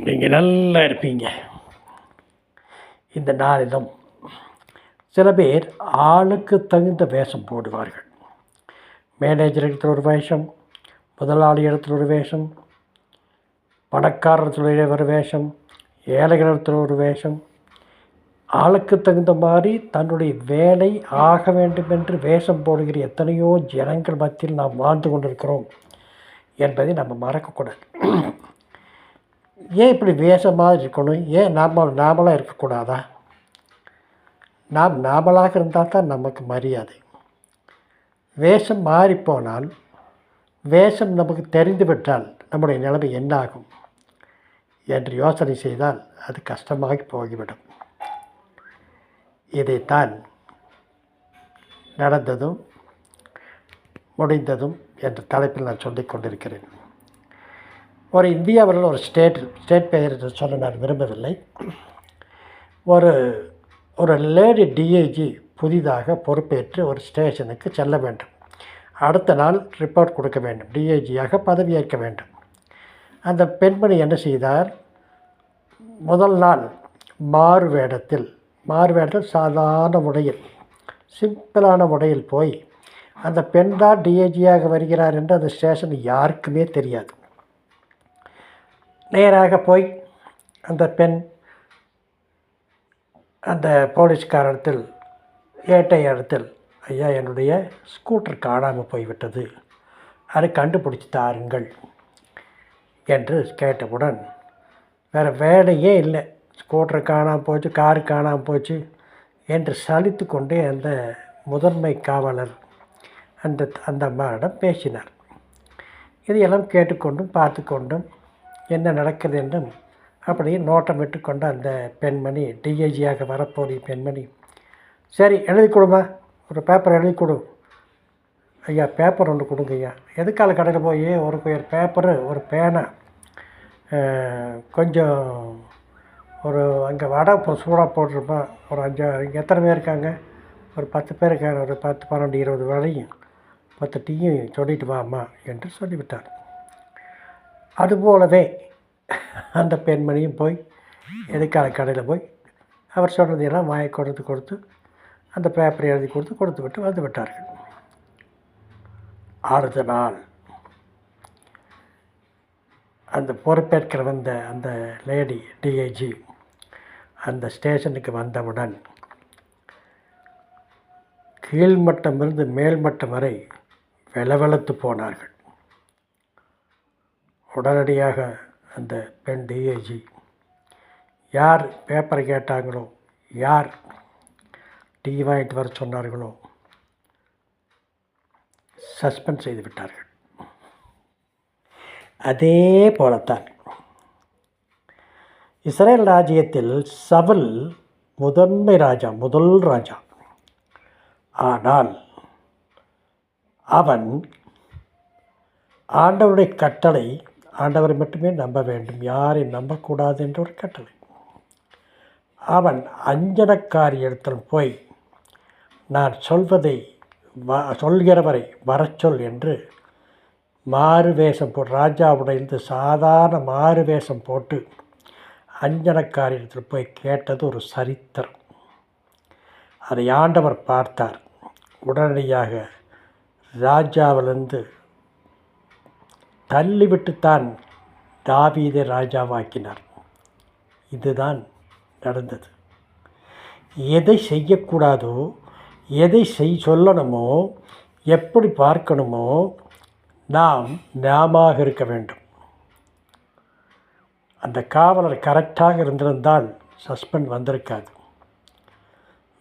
நீங்கள் நல்லா இருப்பீங்க. இந்த நாளிலும் சில பேர் ஆளுக்கு தகுந்த வேஷம் போடுவார்கள். மேனேஜர் இடத்துல ஒரு வேஷம், முதலாளி இடத்துல ஒரு வேஷம், பணக்காரத்தில் ஒரு வேஷம், ஏழைகள் இடத்துல ஒரு வேஷம். ஆளுக்கு தகுந்த மாதிரி தன்னுடைய வேலை ஆக வேண்டும் என்று வேஷம் போடுகிற எத்தனையோ ஜனங்கள் மத்தியில் நாம் வாழ்ந்து கொண்டிருக்கிறோம் என்பதை நம்ம மறக்கக்கூடாது. ஏன் இப்படி வேஷமாக இருக்கணும்? ஏன் நாமளாக இருக்கக்கூடாதா? நாம் நாமளாக இருந்தால் தான் நமக்கு மரியாதை. வேஷம் மாறிப்போனால், வேஷம் நமக்கு தெரிந்துவிட்டால் நம்முடைய நிலைமை என்ன ஆகும் என்று யோசனை செய்தால் அது கஷ்டமாகி போய்விடும். இதைத்தான் நடந்ததும் முடிந்ததும் என்ற தலைப்பில் நான் சொல்லிக் கொண்டிருக்கிறேன். ஒரு இந்தியாவில் ஒரு ஸ்டேட் பெயர் சொல்ல நான் விரும்பவில்லை. ஒரு லேடி டிஐஜி புதிதாக பொறுப்பேற்று ஒரு ஸ்டேஷனுக்கு செல்ல வேண்டும். அடுத்த நாள் ரிப்போர்ட் கொடுக்க வேண்டும். டிஐஜியாக பதவியேற்க வேண்டும். அந்த பெண்மணி என்ன செய்தார்? முதல் நாள் மாறுவேடத்தில் சாதாரண உடையில், சிம்பிளான உடையில் போய் அந்த பெண் தான் டிஐஜியாக வருகிறார் என்று அந்த ஸ்டேஷன் யாருக்குமே தெரியாது. நேராக போய் அந்த பெண் அந்த போலீஸ்காரத்தில் ஏட்டை இடத்தில், ஐயா என்னுடைய ஸ்கூட்டர் காணாமல் போய்விட்டது, அதை கண்டுபிடிச்சி தாருங்கள் என்று கேட்டவுடன் வேறு வேலையே இல்லை, ஸ்கூட்டர் காணாமல் போச்சு, காரு காணாமல் போச்சு என்று சலித்து கொண்டே அந்த முதன்மை காவலர் அந்த அம்மாவிடம் பேசினார். இதையெல்லாம் கேட்டுக்கொண்டும் பார்த்து கொண்டும் என்ன நடக்குது என்றும் அப்படியே நோட்டம் விட்டுக்கொண்ட அந்த பெண்மணி, டிஐஜியாக வரப்போகிற பெண்மணி, சரி எழுதி கொடுமா, ஒரு பேப்பர் எழுதி கொடு. ஐயா பேப்பர் ஒன்று கொடுங்க ஐயா. எதுக்கால கடையில் போய் ஒரு பேப்பரு, ஒரு பேனா, கொஞ்சம் ஒரு அங்கே வடை சூடாக போட்டிருப்பா, ஒரு 5 இங்கே எத்தனை பேர் இருக்காங்க? ஒரு 10 பேர் இருக்காங்க. ஒரு 10, 12, 20 வரையும் 10 டீயும் சொல்லிட்டு வாம்மா என்று சொல்லிவிட்டார். அதுபோலவே அந்த பெண்மணியும் போய் எதுக்கால கடையில் போய் அவர் சொன்னதையெல்லாம் வாங்கி கொடுத்து அந்த பேப்பரை எழுதி கொடுத்து விட்டு வந்து விட்டார்கள். அடுத்த நாள் அந்த பொறுப்பேற்கிற வந்த அந்த லேடி டிஐஜி அந்த ஸ்டேஷனுக்கு வந்தவுடன் கீழ்மட்டமிருந்து மேல்மட்டம் வரை வெலவெலத்து போனார்கள். உடனடியாக அந்த பெண் டிஐஜி யார் பேப்பரை கேட்டாங்களோ, யார் டீ வாங்கிட்டு வர சொன்னார்களோ சஸ்பெண்ட் செய்து விட்டார்கள். அதே போலத்தான் இஸ்ரேல் ராஜ்யத்தில் சவுல் முதல் ராஜா. ஆனால் அவன் ஆண்டவருடைய கட்டளை, ஆண்டவரை மட்டுமே நம்ப வேண்டும், யாரை நம்பக்கூடாது என்ற ஒரு கட்டளை. அவன் அஞ்சனக்காரியிடத்தில் போய் நான் சொல்வதை சொல்கிறவரை வரச்சொல் என்று மாறு வேஷம் போட்டு, ராஜாவுடையிலிருந்து சாதாரண மாறு வேஷம் போட்டு அஞ்சனக்காரியிடத்தில் போய் கேட்டது ஒரு சரித்திரம். அதை ஆண்டவர் பார்த்தார். உடனடியாக ராஜாவிலிருந்து தள்ளிவிட்டுத்தான் தாவீதை ராஜாவாக்கினார். இதுதான் நடந்தது. எதை செய்யக்கூடாதோ, எதை சொல்லணுமோ, எப்படி பார்க்கணுமோ நாம இருக்க வேண்டும். அந்த காவலர் கரெக்டாக இருந்திருந்தால் சஸ்பெண்ட் வந்திருக்காது.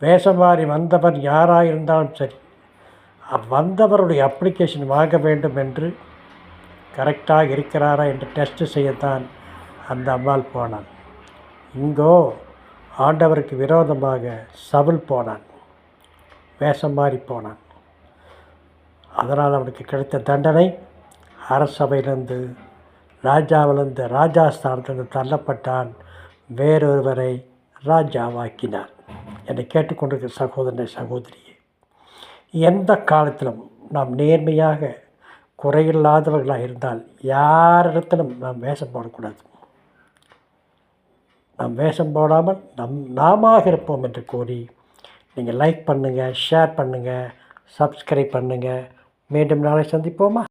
வேஷம் மாறி வந்தவர் யாராக இருந்தாலும் சரி, வந்தவருடைய அப்ளிகேஷன் வாங்க வேண்டும் என்று கரெக்டாக இருக்கிறாரா என்று டெஸ்ட் செய்யத்தான் அந்த அம்மாள் போனான். இங்கோ ஆண்டவருக்கு விரோதமாக சவுல் போனான், வேஷம் மாறி போனான். அதனால் அவனுக்கு கிடைத்த தண்டனை அரசவையிலிருந்து, ராஜாவிலிருந்து, ராஜாஸ்தானத்திலிருந்து தள்ளப்பட்டான். வேறொருவரை ராஜாவாக்கினார். என்னை கேட்டுக்கொண்டிருக்கிற சகோதரனை, சகோதரியே, எந்த காலத்திலும் நாம் நேர்மையாக குறையில்லாதவர்களாக இருந்தால் யாரிடத்திலும் நாம் வேஷம் போடக்கூடாது. நம் வேஷம் போடாமல் நாமாக இருப்போம் என்று கூறி நீங்கள் லைக் பண்ணுங்கள், ஷேர் பண்ணுங்கள், சப்ஸ்கிரைப் பண்ணுங்கள். மீண்டும் நாளை சந்திப்போமா?